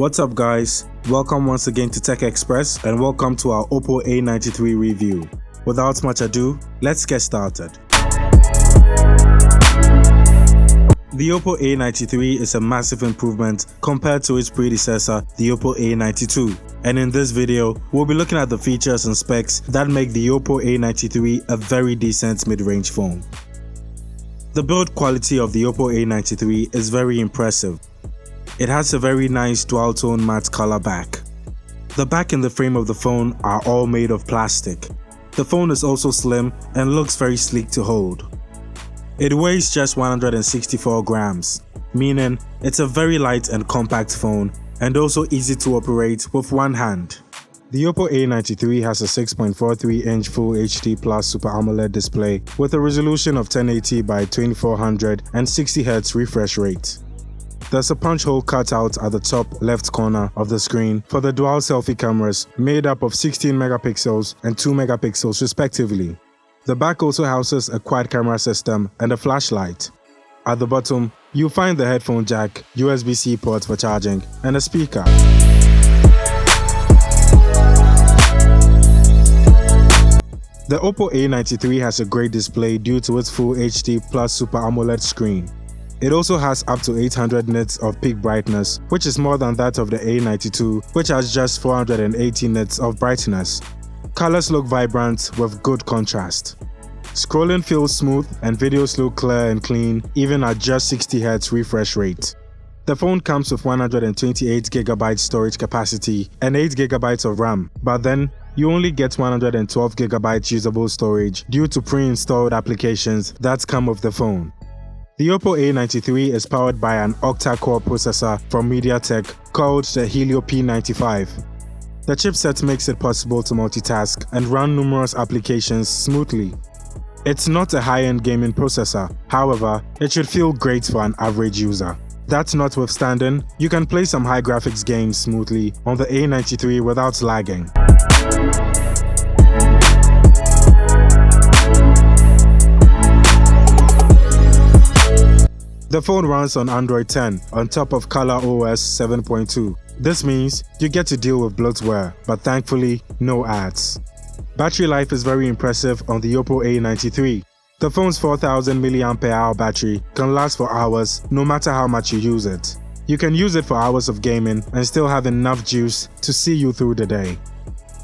What's up guys, welcome once again to Tech Express and welcome to our Oppo A93 review. Without much ado, let's get started. The Oppo A93 is a massive improvement compared to its predecessor, the Oppo A92. And in this video, we'll be looking at the features and specs that make the Oppo A93 a very decent mid-range phone. The build quality of the Oppo A93 is very impressive. It has a very nice dual-tone matte color back. The back and the frame of the phone are all made of plastic. The phone is also slim and looks very sleek to hold. It weighs just 164 grams, meaning it's a very light and compact phone and also easy to operate with one hand. The Oppo A93 has a 6.43-inch Full HD Plus Super AMOLED display with a resolution of 1080 by 2400 and 60Hz refresh rate. There's a punch hole cut out at the top left corner of the screen for the dual selfie cameras made up of 16 megapixels and 2 megapixels respectively. The back also houses a quad camera system and a flashlight. At the bottom, you'll find the headphone jack, USB-C port for charging, and a speaker. The Oppo A93 has a great display due to its Full HD Plus Super AMOLED screen. It also has up to 800 nits of peak brightness, which is more than that of the A92, which has just 480 nits of brightness. Colors look vibrant with good contrast. Scrolling feels smooth and videos look clear and clean even at just 60Hz refresh rate. The phone comes with 128GB storage capacity and 8GB of RAM, but then you only get 112GB usable storage due to pre-installed applications that come with the phone. The Oppo A93 is powered by an octa-core processor from MediaTek called the Helio P95. The chipset makes it possible to multitask and run numerous applications smoothly. It's not a high-end gaming processor, however, it should feel great for an average user. That notwithstanding, you can play some high graphics games smoothly on the A93 without lagging. The phone runs on Android 10 on top of ColorOS 7.2. This means you get to deal with bloatware, but thankfully, no ads. Battery life is very impressive on the Oppo A93. The phone's 4000 mAh battery can last for hours no matter how much you use it. You can use it for hours of gaming and still have enough juice to see you through the day.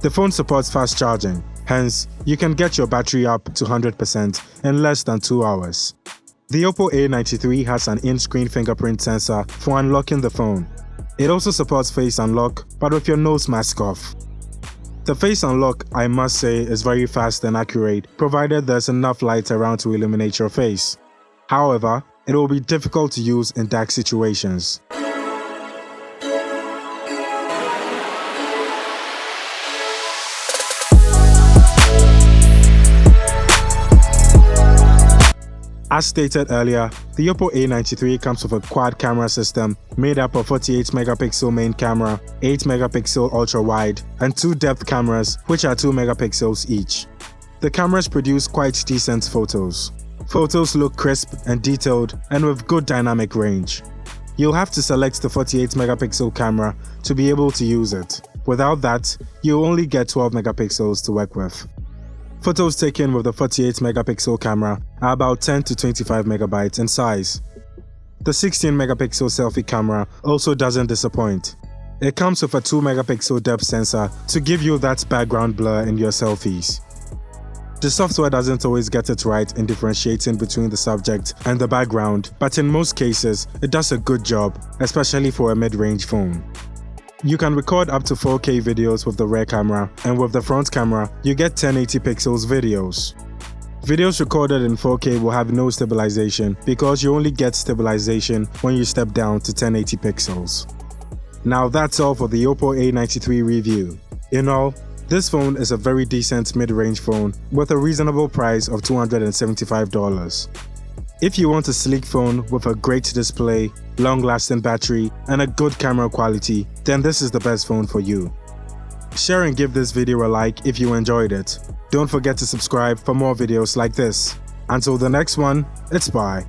The phone supports fast charging, hence, you can get your battery up to 100% in less than 2 hours. The Oppo A93 has an in-screen fingerprint sensor for unlocking the phone. It also supports face unlock, but with your nose mask off. The face unlock, I must say, is very fast and accurate, provided there's enough light around to illuminate your face. However, it will be difficult to use in dark situations. As stated earlier, the Oppo A93 comes with a quad camera system made up of 48MP main camera, 8MP ultra-wide, and 2 depth cameras which are 2MP each. The cameras produce quite decent photos. Photos look crisp and detailed and with good dynamic range. You'll have to select the 48MP camera to be able to use it. Without that, you'll only get 12MP to work with. Photos taken with the 48MP camera are about 10 to 25MB in size. The 16MP selfie camera also doesn't disappoint. It comes with a 2MP depth sensor to give you that background blur in your selfies. The software doesn't always get it right in differentiating between the subject and the background, but in most cases, it does a good job, especially for a mid-range phone. You can record up to 4K videos with the rear camera, and with the front camera, you get 1080 pixels videos. Videos recorded in 4K will have no stabilization because you only get stabilization when you step down to 1080 pixels. Now that's all for the Oppo A93 review. In all, this phone is a very decent mid-range phone with a reasonable price of $275. If you want a sleek phone with a great display, long-lasting battery, and a good camera quality, then this is the best phone for you. Share and give this video a like if you enjoyed it. Don't forget to subscribe for more videos like this. Until the next one, it's bye.